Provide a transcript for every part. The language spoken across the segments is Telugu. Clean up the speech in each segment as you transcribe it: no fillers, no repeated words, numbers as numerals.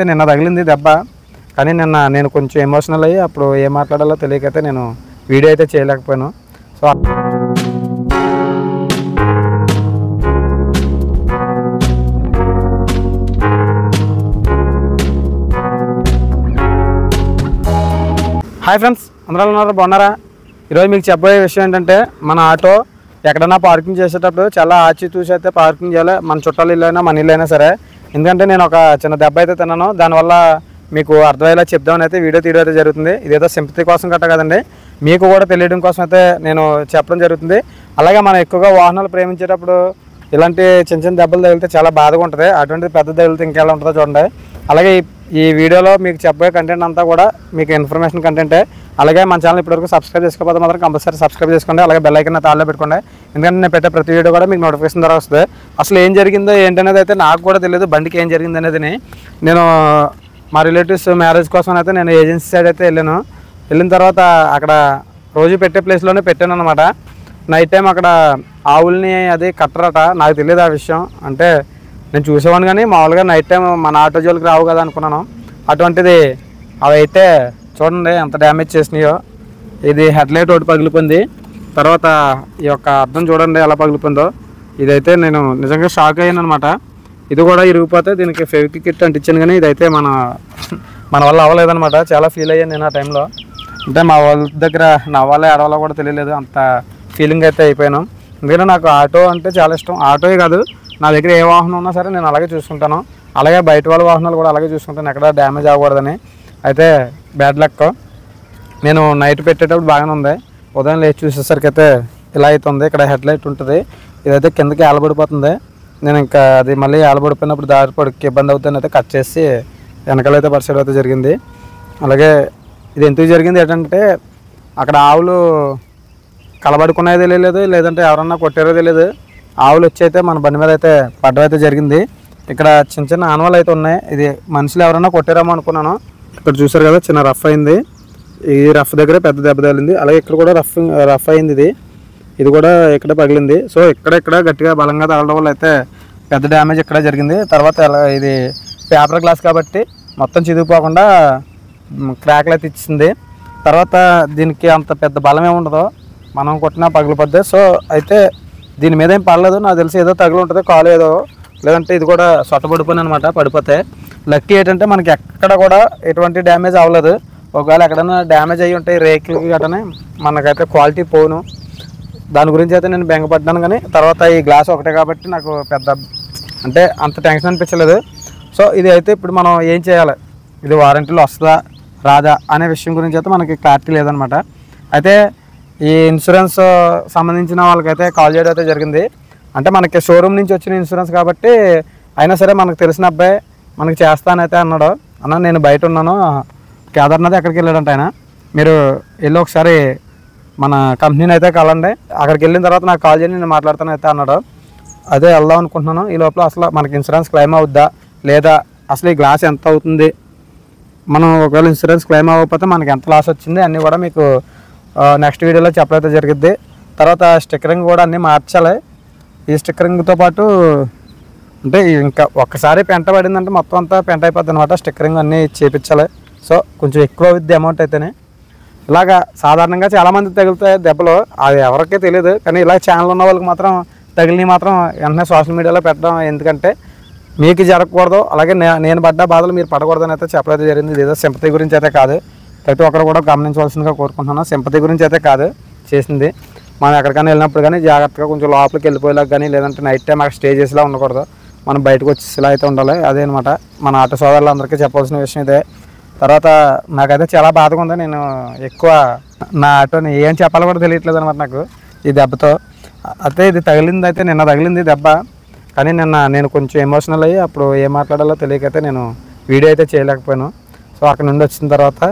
నిన్న తగిలింది దెబ్బ. కానీ నిన్న నేను కొంచెం ఎమోషనల్ అయ్యి అప్పుడు ఏం మాట్లాడాలో తెలియకైతే నేను వీడియో అయితే చేయలేకపోయాను. సో హాయ్ ఫ్రెండ్స్, అందరూ ఉన్నారు, బాగున్నారా? ఈరోజు మీకు చెప్పబోయే విషయం ఏంటంటే, మన ఆటో ఎక్కడైనా పార్కింగ్ చేసేటప్పుడు చాలా ఆచితూచి అయితే పార్కింగ్ చేయాలి. మన చుట్టాలు ఇల్లు అయినా మన ఇల్లు అయినా సరే. ఎందుకంటే నేను ఒక చిన్న దెబ్బ అయితే తిన్నాను. దానివల్ల మీకు అర్థమయ్యేలా చెప్దామని అయితే వీడియో తీయడం అయితే జరుగుతుంది. ఇదేదో సింపతి కోసం గట్ట కదండి, మీకు కూడా తెలియడం కోసం అయితే నేను చెప్పడం జరుగుతుంది. అలాగే మనం ఎక్కువగా వాహనాలు ప్రేమించేటప్పుడు ఇలాంటి చిన్న చిన్న దెబ్బలు తగిలితే చాలా బాధగా ఉంటుంది. అటువంటి పెద్ద తగిలితే ఇంకెలా ఉంటుందో చూడండి. అలాగే ఈ వీడియోలో మీకు చెప్పే కంటెంట్ అంతా కూడా మీకు ఇన్ఫర్మేషన్ కంటెంటే. అలాగే మన ఛానల్ ఇప్పటివరకు సబ్స్క్రైబ్ చేసుకోకపోతే మాత్రం కంపల్సరీ సబ్స్క్రైబ్ చేసుకోండి. అలాగే బెల్ ఐకాన్ తాళ్ళలో పెట్టుకోండి. ఎందుకంటే నేను పెట్టే ప్రతి వీడియో కూడా మీకు నోటిఫికేషన్ ద్వారా వస్తుంది. అసలు ఏం జరిగిందో ఏంటనేది అయితే నాకు కూడా తెలియదు. బండికి ఏం జరిగింది అనేది నేను మా రిలేటివ్స్ మ్యారేజ్ కోసం అయితే నేను ఏజెన్సీ సైడ్ అయితే వెళ్ళిన తర్వాత అక్కడ రోజు పెట్టే ప్లేస్లోనే పెట్టాను అనమాట. నైట్ టైం అక్కడ ఆవుల్ని అది కట్టరట. నాకు తెలియదు ఆ విషయం. అంటే నేను చూసేవాను కానీ మామూలుగా నైట్ టైం మన ఆటో జోలికి రావు కదా అనుకున్నాను. అటువంటిది అవి అయితే చూడండి ఎంత డ్యామేజ్ చేసినాయో. ఇది హెడ్లైట్ ఒకటి పగిలిపోయింది. తర్వాత ఈ యొక్క అద్దం చూడండి ఎలా పగిలిపోయిందో. ఇదైతే నేను నిజంగా షాక్ అయ్యాను అనమాట. ఇది కూడా ఇరిగిపోతే దీనికి ఫెవిక్విక్ అంటించాను కానీ ఇదైతే మన వల్ల అవ్వలేదనమాట. చాలా ఫీల్ అయ్యాను నేను ఆ టైంలో. అంటే మా వాళ్ళ దగ్గర నవ్వాలో ఏడవాలో కూడా తెలియలేదు, అంత ఫీలింగ్ అయితే అయిపోయాను. ఎందుకంటే నాకు ఆటో అంటే చాలా ఇష్టం. ఆటోయే కాదు, నా దగ్గర ఏ వాహనం ఉన్నా సరే నేను అలాగే చూసుకుంటాను. అలాగే బయట వాళ్ళ వాహనాలు కూడా అలాగే చూసుకుంటాను, ఎక్కడ డ్యామేజ్ అవ్వకూడదని. అయితే బ్యాడ్ లక్. నేను నైట్ పెట్టేటప్పుడు బాగానే ఉంది. ఉదయం లేచి చూసేసరికి అయితే ఇలా అవుతుంది. ఇక్కడ హెడ్లైట్ ఉంటుంది, ఇదైతే కిందకి ఏలబడిపోతుంది. నేను ఇంకా అది మళ్ళీ ఏలబడిపోయినప్పుడు దారి పడికి ఇబ్బంది అవుతుందని అయితే కట్ చేసి వెనకాలైతే పరిసరం అయితే జరిగింది. అలాగే ఇది ఎందుకు జరిగింది ఏంటంటే, అక్కడ ఆవులు కలబడుకునేది తెలియలేదు, లేదంటే ఎవరన్నా కొట్టారో తెలియదు. ఆవులు వచ్చి అయితే మన బండి మీద అయితే పడ్డం అయితే జరిగింది. ఇక్కడ చిన్న చిన్న ఆనవాళ్ళు అయితే ఉన్నాయి. ఇది మనుషులు ఎవరైనా కొట్టారేమో అనుకున్నాను. ఇక్కడ చూసారు కదా, చిన్న రఫ్ అయింది. ఈ రఫ్ దగ్గర పెద్ద దెబ్బ తగిలింది. అలాగే ఇక్కడ కూడా రఫ్ అయింది. ఇది కూడా ఇక్కడ పగిలింది. సో ఇక్కడ గట్టిగా బలంగా తగలడం వల్ల అయితే పెద్ద డ్యామేజ్ ఇక్కడ జరిగింది. తర్వాత ఇది పేపర్ గ్లాస్ కాబట్టి మొత్తం చిదిగిపోకుండా క్రాక్లు అయితే ఇచ్చింది. తర్వాత దీనికి అంత పెద్ద బలం ఏమి ఉండదు, మనం కొట్టినా పగిలిపోద్ది. సో అయితే దీని మీద ఏం పడలేదు, నాకు తెలిసి ఏదో తగిలి ఉంటుంది కాలు ఏదో, లేదంటే ఇది కూడా సొట్టబడిపోయింది అనమాట. పడిపోతే లక్కీ ఏంటంటే మనకి ఎక్కడ కూడా ఎటువంటి డ్యామేజ్ అవ్వలేదు. ఒకవేళ ఎక్కడైనా డ్యామేజ్ అయ్యి ఉంటాయి రేకులకి గట్టనే, మనకైతే క్వాలిటీ పోను. దాని గురించి అయితే నేను బెంగపడ్డాను. కానీ తర్వాత ఈ గ్లాస్ ఒకటే కాబట్టి నాకు పెద్ద అంటే అంత టెన్షన్ అనిపించలేదు. సో ఇది అయితే ఇప్పుడు మనం ఏం చేయాలి, ఇది వారంటీలో వస్తుందా రాదా అనే విషయం గురించి అయితే మనకి క్లారిటీ లేదనమాట. అయితే ఈ ఇన్సూరెన్స్ సంబంధించిన వాళ్ళకైతే కాల్ చేయడం అయితే జరిగింది. అంటే మనకి షోరూమ్ నుంచి వచ్చిన ఇన్సూరెన్స్ కాబట్టి అయినా సరే మనకు తెలిసిన అబ్బాయి మనకి చేస్తానైతే అన్నాడు. అన్న నేను బయట ఉన్నాను, కేదార్నాథ్ ఎక్కడికి వెళ్ళాడంట ఆయన, మీరు వెళ్ళి ఒకసారి మన కంపెనీని అయితే కలండి, అక్కడికి వెళ్ళిన తర్వాత నాకు కాల్ చేయండి, నేను మాట్లాడుతాను అయితే అన్నాడు. అదే వెళ్దాం అనుకుంటున్నాను. ఈ లోపల అసలు మనకి ఇన్సూరెన్స్ క్లెయిమ్ అవుద్దా లేదా, అసలు ఈ గ్లాస్ ఎంత అవుతుంది, మనం ఒకవేళ ఇన్సూరెన్స్ క్లెయిమ్ అవ్వకపోతే మనకి ఎంత లాస్ వచ్చింది అన్నీ కూడా మీకు నెక్స్ట్ వీడియోలో చెప్పడం జరిగిద్ది. తర్వాత స్టిక్కరింగ్ కూడా అన్నీ మార్చాలి. ఈ స్టిక్కరింగ్తో పాటు అంటే ఇంకా ఒక్కసారి పెంట పడిందంటే మొత్తం అంతా పెంట అయిపోద్ది అనమాట. స్టిక్కరింగ్ అన్నీ చేయించాలి. సో కొంచెం ఎక్కువ అవుద్ది అమౌంట్ అయితేనే. ఇలాగా సాధారణంగా చాలామంది తగులుతాయి దెబ్బలు, అది ఎవరికీ తెలియదు. కానీ ఇలా ఛానల్ ఉన్న వాళ్ళకి మాత్రం తగిలినవి మాత్రం వెంటనే సోషల్ మీడియాలో పెట్టడం, ఎందుకంటే మీకు జరగకూడదు. అలాగే నేను పడ్డ బాధలు మీరు పడకూడదని అయితే చెప్పలేదు జరిగింది. ఏదో సింపతి గురించి అయితే కాదు, ప్రతి ఒక్కరు కూడా గమనించవలసిందిగా కోరుకుంటున్నాను. సింపతి గురించి అయితే కాదు చేసింది. మనం ఎక్కడికైనా వెళ్ళినప్పుడు కానీ జాగ్రత్తగా కొంచెం లోపలికి వెళ్ళిపోయేలాగా కానీ, లేదంటే నైట్ టైం అక్కడ స్టే చేసేలా ఉండకూడదు, మనం బయటకు వచ్చేలా అయితే ఉండాలి. అదే అనమాట మన ఆటో సోదరులందరికీ చెప్పవలసిన విషయం ఇదే. తర్వాత నాకైతే చాలా బాధగా ఉంది. నేను ఎక్కువ నా ఆటోని ఏం చెప్పాలో కూడా తెలియట్లేదు అనమాట నాకు ఈ దెబ్బతో. అయితే ఇది తగిలింది అయితే నిన్న తగిలింది దెబ్బ. కానీ నిన్న నేను కొంచెం ఎమోషనల్ అయ్యి అప్పుడు ఏం మాట్లాడాలో తెలియకైతే నేను వీడియో అయితే చేయలేకపోయాను. సో అక్కడ నుండి వచ్చిన తర్వాత,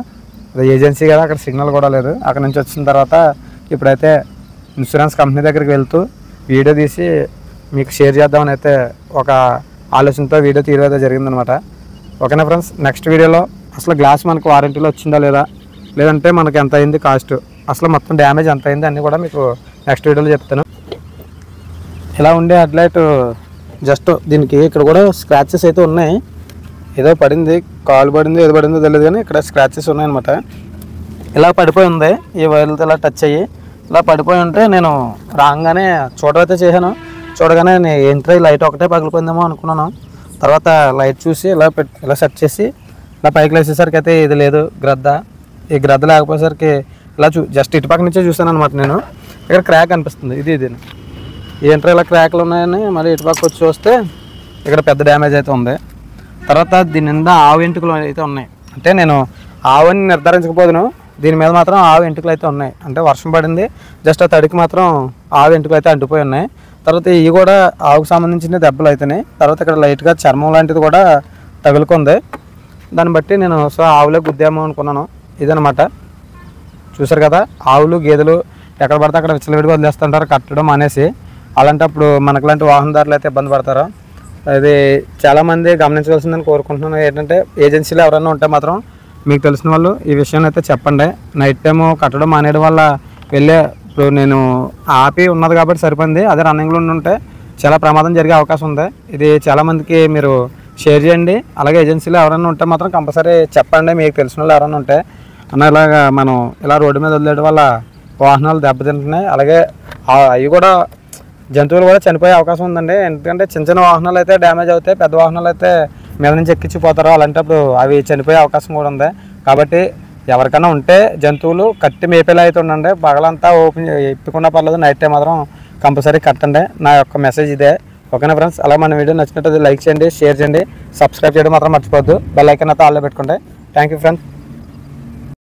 అది ఏజెన్సీ కదా, అక్కడ సిగ్నల్ కూడా లేదు. అక్కడ నుంచి వచ్చిన తర్వాత ఇప్పుడైతే ఇన్సూరెన్స్ కంపెనీ దగ్గరికి వెళ్తూ వీడియో తీసి మీకు షేర్ చేద్దామని అయితే ఒక ఆలోచనతో వీడియో తీయడం అయితే జరిగిందనమాట. ఓకేనా ఫ్రెండ్స్, నెక్స్ట్ వీడియోలో అసలు గ్లాస్ మనకు వారంటీలో వచ్చిందా లేదా, లేదంటే మనకి ఎంత అయింది కాస్ట్, అసలు మొత్తం డ్యామేజ్ ఎంత అయింది అన్నీ కూడా మీకు నెక్స్ట్ వీడియోలో చెప్తాను. ఇలా ఉండే హెడ్లైట్ జస్ట్ దీనికి ఇక్కడ కూడా స్క్రాచెస్ అయితే ఉన్నాయి. ఏదో పడింది, కాలు పడింది, ఏదో పడిందో తెలియదు కానీ ఇక్కడ స్క్రాచెస్ ఉన్నాయన్నమాట. ఇలా పడిపోయి ఉంది, ఈ వైర్లతో ఇలా టచ్ అయ్యి ఇలా పడిపోయి ఉంటే నేను రాగానే చూడవైతే చేశాను. చూడగానే ఏంట్రా లైట్ ఒకటే పగిలిపోయిందేమో అనుకున్నాను. తర్వాత లైట్ చూసి ఇలా సెట్ చేసి ఇలా పైకి లేచేసరికి అయితే ఇది లేదు గ్రద్ద. ఈ గ్రద్ద లేకపోయేసరికి ఇలా జస్ట్ ఇటు పక్క నుంచే చూసాను అనమాట. నేను ఇక్కడ క్రాక్ అనిపిస్తుంది, ఇది ఏంట్రా ఇలా క్రాక్లు ఉన్నాయని మళ్ళీ ఇటు పక్క వచ్చి చూస్తే ఇక్కడ పెద్ద డ్యామేజ్ అయితే ఉంది. తర్వాత దీని నిండా ఆవు ఎంటుకలు అయితే ఉన్నాయి. అంటే నేను ఆవు అని నిర్ధారించకపోదును, దీని మీద మాత్రం ఆవు ఎంటుకలు అయితే ఉన్నాయి. అంటే వర్షం పడింది, జస్ట్ ఆ తడికి మాత్రం ఆవు ఎంటుకలు అయితే అంటుపోయి ఉన్నాయి. తర్వాత ఇవి కూడా ఆవుకు సంబంధించిన దెబ్బలు అవుతున్నాయి. తర్వాత ఇక్కడ లైట్గా చర్మం లాంటిది కూడా తగులుకుంది. దాన్ని బట్టి నేను ఆవులే గుద్దాము అనుకున్నాను. ఇదనమాట, చూసారు కదా. ఆవులు గేదెలు ఎక్కడ పడితే అక్కడ విచ్చలవిడిగా వదిలేస్తుంటారు కట్టడం అనేసి. అలాంటప్పుడు మనకులాంటి వాహనదారులు అయితే ఇబ్బంది పడతారు. అది చాలామంది గమనించవలసిందని కోరుకుంటున్నాను. ఏంటంటే ఏజెన్సీలో ఎవరైనా ఉంటే మాత్రం మీకు తెలిసిన వాళ్ళు ఈ విషయాన్ని అయితే చెప్పండి. నైట్ టైము కట్టడం మానేయడం వల్ల ఇప్పుడు నేను ఆపి ఉన్నది కాబట్టి సరిపోయింది. అదే రన్నింగ్లో ఉంటే చాలా ప్రమాదం జరిగే అవకాశం ఉంది. ఇది చాలామందికి మీరు షేర్ చేయండి. అలాగే ఏజెన్సీలో ఎవరైనా ఉంటే మాత్రం కంపల్సరీ చెప్పండి, మీకు తెలిసిన వాళ్ళు ఎవరైనా ఉంటే. ఇలాగా మనం ఇలా రోడ్డు మీద వదిలేయడం వల్ల వాహనాలు దెబ్బతింటున్నాయి. అలాగే అవి కూడా జంతువులు కూడా చనిపోయే అవకాశం ఉందండి. ఎందుకంటే చిన్న చిన్న వాహనాలు అయితే డ్యామేజ్ అవుతాయి, పెద్ద వాహనాలు అయితే మీద నుంచి ఎక్కించిపోతారు. అలాంటప్పుడు అవి చనిపోయే అవకాశం కూడా ఉంది. కాబట్టి ఎవరికైనా ఉంటే జంతువులు కట్టి మేపేలా అయితే ఉండండి. పగలంతా ఓపెన్ ఇప్పకుండా పర్లేదు, నైట్ టైం మాత్రం కంపల్సరీ కట్టండి. నా యొక్క మెసేజ్ ఇదే. ఓకేనా ఫ్రెండ్స్? అలా మన వీడియో నచ్చినట్టు లైక్ చేయండి, షేర్ చేయండి, సబ్స్క్రైబ్ చేయడం మాత్రం మర్చిపోవద్దు. బెల్ ఐకాన్ అయితే ఆల్లో పెట్టుకోండి. Thank you friends.